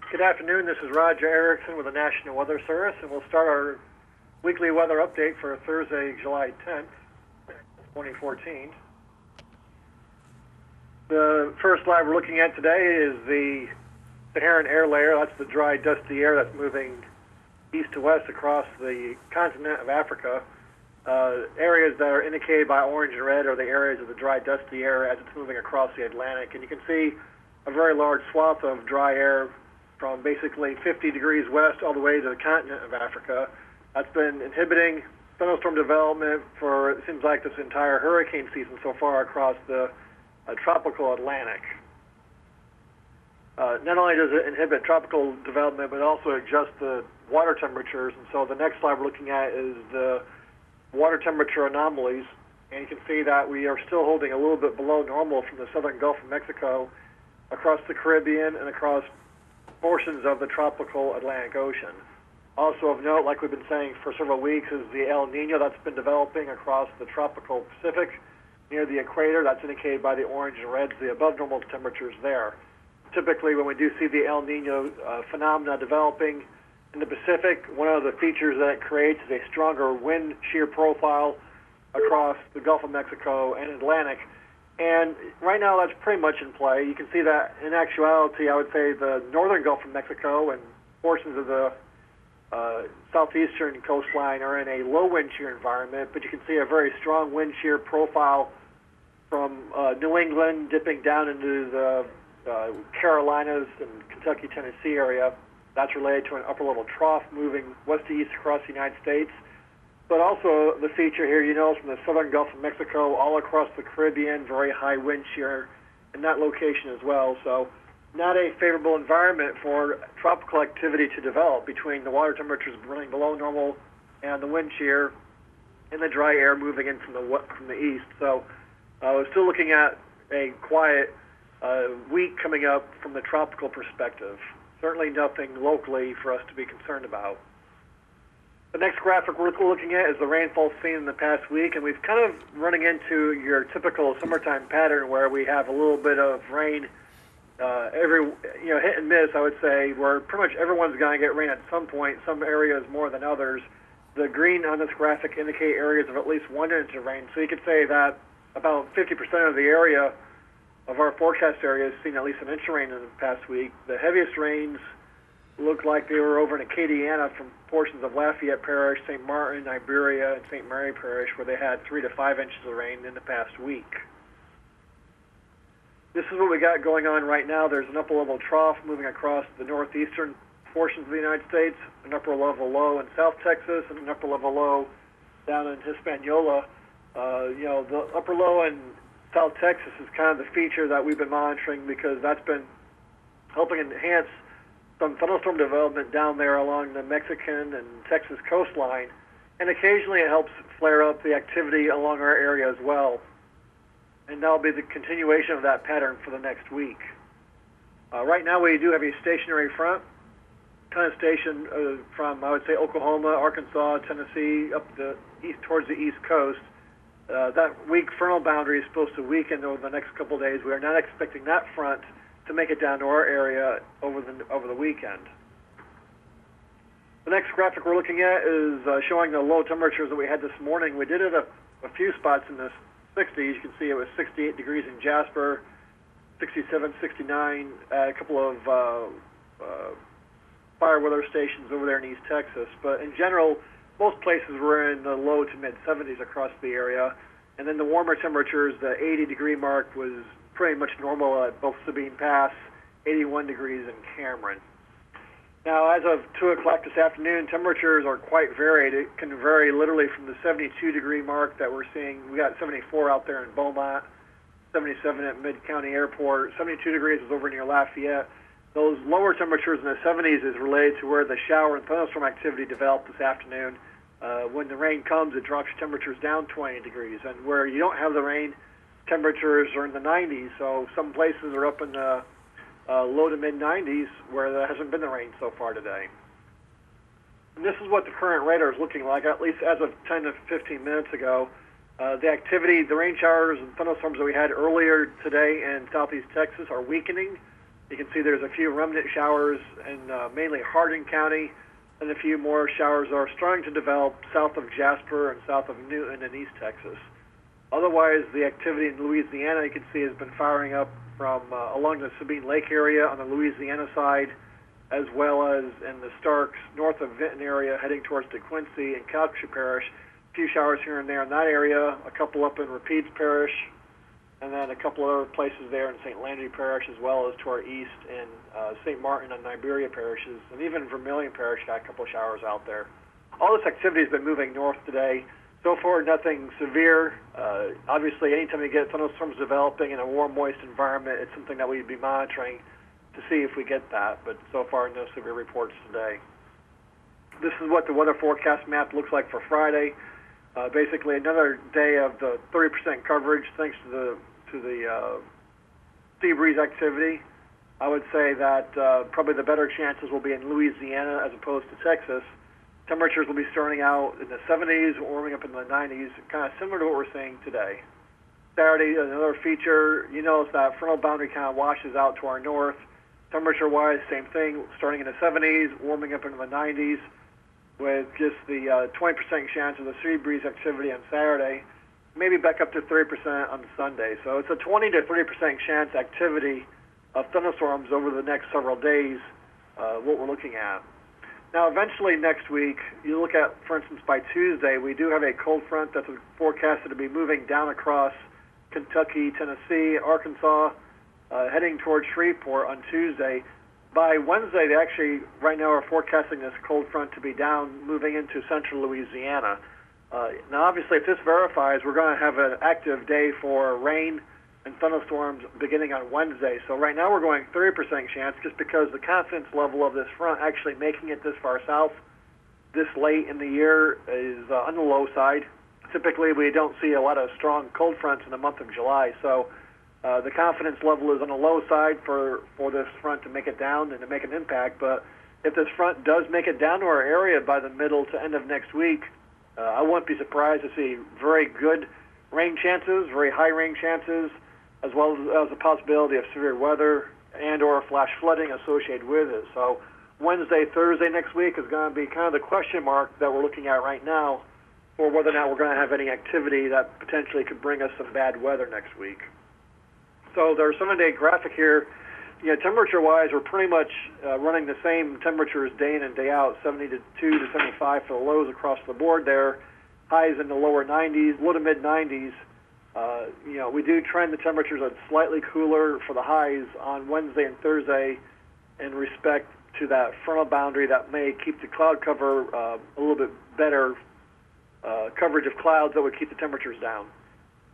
Good afternoon. This is Roger Erickson with the National Weather Service, and we'll start our weekly weather update for Thursday, July 10th, 2014. The first live we're looking at today is the Saharan air layer. That's the dry, dusty air that's moving east to west across the continent of Africa. Areas that are indicated by orange and red are the areas of the dry, dusty air as it's moving across the Atlantic. And you can see a very large swath of dry air from basically 50 degrees west all the way to the continent of Africa. That's been inhibiting thunderstorm development for, it seems like, this entire hurricane season so far across the tropical Atlantic. Not only does it inhibit tropical development, but also adjusts the water temperatures. And so the next slide we're looking at is the water temperature anomalies. And you can see that we are still holding a little bit below normal from the southern Gulf of Mexico across the Caribbean and across portions of the tropical Atlantic Ocean. Also of note, like we've been saying for several weeks, is the El Nino that's been developing across the tropical Pacific near the equator. That's indicated by the orange and reds, the above normal temperatures there. Typically, when we do see the El Nino phenomena developing in the Pacific, one of the features that it creates is a stronger wind shear profile across the Gulf of Mexico and Atlantic. And right now, that's pretty much in play. You can see that in actuality, I would say the northern Gulf of Mexico and portions of the southeastern coastline are in a low wind shear environment, but you can see a very strong wind shear profile from New England dipping down into the Carolinas and Kentucky, Tennessee area. That's related to an upper-level trough moving west to east across the United States. But also the feature here, you know, from the southern Gulf of Mexico all across the Caribbean, very high wind shear in that location as well. So not a favorable environment for tropical activity to develop between the water temperatures running below normal and the wind shear and the dry air moving in from the east. So we're still looking at a quiet week coming up from the tropical perspective. Certainly nothing locally for us to be concerned about. The next graphic we're looking at is the rainfall seen in the past week, and we've kind of running into your typical summertime pattern where we have a little bit of rain hit and miss, I would say, where pretty much everyone's going to get rain at some point, some areas more than others. The green on this graphic indicate areas of at least 1 inch of rain, so you could say that about 50% of the area of our forecast area has seen at least an inch of rain in the past week. The heaviest rains looked like they were over in Acadiana from portions of Lafayette Parish, St. Martin, Iberia, and St. Mary Parish, where they had 3 to 5 inches of rain in the past week. This is what we got going on right now. There's an upper-level trough moving across the northeastern portions of the United States, an upper-level low in South Texas, and an upper-level low down in Hispaniola. The upper low in South Texas is kind of the feature that we've been monitoring because that's been helping enhance some thunderstorm development down there along the Mexican and Texas coastline, and occasionally it helps flare up the activity along our area as well. And that'll be the continuation of that pattern for the next week. Right now we do have a stationary front, kind of stationed from, I would say, Oklahoma, Arkansas, Tennessee, up the east towards the east coast. That weak frontal boundary is supposed to weaken over the next couple of days. We are not expecting that front to make it down to our area over the weekend. The next graphic we're looking at is showing the low temperatures that we had this morning. We did it a few spots in the 60s. You can see it was 68 degrees in Jasper, 67, 69 at a couple of fire weather stations over there in East Texas. But in general, most places were in the low to mid-70s across the area. And then the warmer temperatures, the 80-degree mark was pretty much normal at both Sabine Pass, 81 degrees in Cameron. Now, as of 2 o'clock this afternoon, temperatures are quite varied. It can vary literally from the 72-degree mark that we're seeing. We got 74 out there in Beaumont, 77 at Mid-County Airport, 72 degrees is over near Lafayette. Those lower temperatures in the 70s is related to where the shower and thunderstorm activity developed this afternoon. When the rain comes, it drops your temperatures down 20 degrees. And where you don't have the rain, temperatures are in the 90s, so some places are up in the low to mid-90s where there hasn't been the rain so far today. And this is what the current radar is looking like, at least as of 10 to 15 minutes ago. The activity, the rain showers and thunderstorms that we had earlier today in southeast Texas are weakening. You can see there's a few remnant showers in mainly Hardin County, and a few more showers are starting to develop south of Jasper and south of Newton in East Texas. Otherwise, the activity in Louisiana, you can see, has been firing up from along the Sabine Lake area on the Louisiana side, as well as in the Starks, north of Vinton area, heading towards DeQuincy and Calcasieu Parish. A few showers here and there in that area, a couple up in Rapides Parish, and then a couple other places there in St. Landry Parish, as well as to our east in St. Martin and Iberia parishes, and even Vermilion Parish got a couple of showers out there. All this activity has been moving north today. So far, nothing severe. Obviously, anytime you get thunderstorms developing in a warm, moist environment, it's something that we'd be monitoring to see if we get that, but so far, no severe reports today. This is what the weather forecast map looks like for Friday. Basically, another day of the 30% coverage thanks to the sea breeze activity. I would say that probably the better chances will be in Louisiana as opposed to Texas. Temperatures will be starting out in the 70s, warming up in the 90s, kind of similar to what we're seeing today. Saturday, another feature, you notice that frontal boundary kind of washes out to our north. Temperature-wise, same thing, starting in the 70s, warming up into the 90s, with just the 20% chance of the sea breeze activity on Saturday, maybe back up to 30% on Sunday. So it's a 20 to 30% chance activity of thunderstorms over the next several days, what we're looking at. Now, eventually next week, you look at, for instance, by Tuesday, we do have a cold front that's forecasted to be moving down across Kentucky, Tennessee, Arkansas, heading towards Shreveport on Tuesday. By Wednesday, they actually, right now, are forecasting this cold front to be down, moving into central Louisiana. Now, obviously, if this verifies, we're going to have an active day for rain and thunderstorms beginning on Wednesday. So right now we're going 30% chance just because the confidence level of this front actually making it this far south this late in the year is on the low side. Typically, we don't see a lot of strong cold fronts in the month of July. So the confidence level is on the low side for this front to make it down and to make an impact. But if this front does make it down to our area by the middle to end of next week, I wouldn't be surprised to see very good rain chances, very high rain chances, as well as the possibility of severe weather and or flash flooding associated with it. So Wednesday, Thursday next week is going to be kind of the question mark that we're looking at right now for whether or not we're going to have any activity that potentially could bring us some bad weather next week. So there's a 7-day graphic here. You know, temperature-wise, we're pretty much running the same temperatures day in and day out, 72 to 75 for the lows across the board there, highs in the lower 90s, low to mid-90s. You know, we do trend the temperatures at slightly cooler for the highs on Wednesday and Thursday in respect to that frontal boundary that may keep the cloud cover a little bit better coverage of clouds that would keep the temperatures down.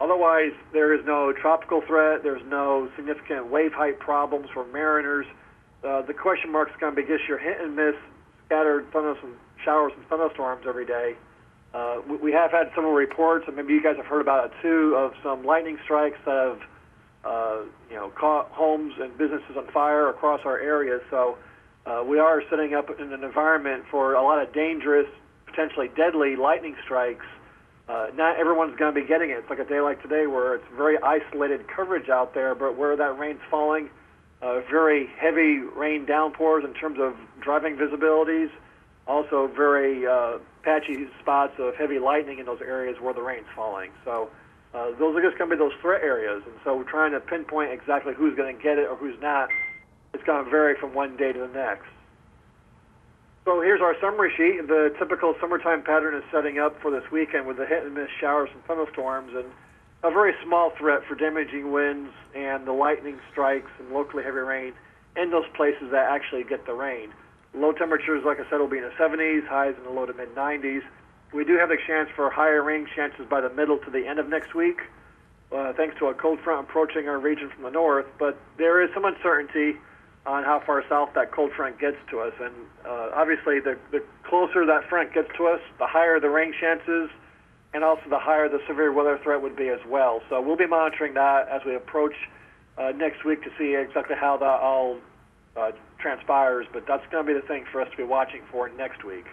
Otherwise, there is no tropical threat. There's no significant wave height problems for mariners. The question mark is going to be just your hit and miss scattered showers and thunderstorms every day. We have had several reports, and maybe you guys have heard about it too, of some lightning strikes that have caught homes and businesses on fire across our area. So we are setting up in an environment for a lot of dangerous, potentially deadly lightning strikes. Not everyone's going to be getting it. It's like a day like today where it's very isolated coverage out there, but where that rain's falling, very heavy rain downpours in terms of driving visibilities, also very patchy spots of heavy lightning in those areas where the rain's falling. So those are just going to be those threat areas, and so we're trying to pinpoint exactly who's going to get it or who's not. It's going to vary from one day to the next. So here's our summary sheet. The typical summertime pattern is setting up for this weekend with the hit and miss showers and thunderstorms and a very small threat for damaging winds and the lightning strikes and locally heavy rain in those places that actually get the rain. Low temperatures, like I said, will be in the 70s, highs in the low to mid-90s. We do have the chance for higher rain chances by the middle to the end of next week, thanks to a cold front approaching our region from the north, but there is some uncertainty on how far south that cold front gets to us. And obviously, the closer that front gets to us, the higher the rain chances, and also the higher the severe weather threat would be as well. So we'll be monitoring that as we approach next week to see exactly how that all transpires, but that's going to be the thing for us to be watching for next week.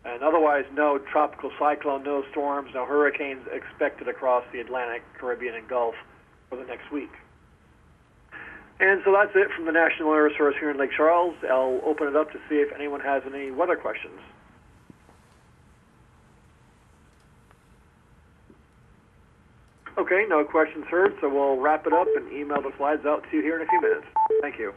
And otherwise, no tropical cyclone, no storms, no hurricanes expected across the Atlantic, Caribbean, and Gulf for the next week. And so that's it from the National Air Resource here in Lake Charles. I'll open it up to see if anyone has any weather questions. Okay, no questions heard, so we'll wrap it up and email the slides out to you here in a few minutes. Thank you.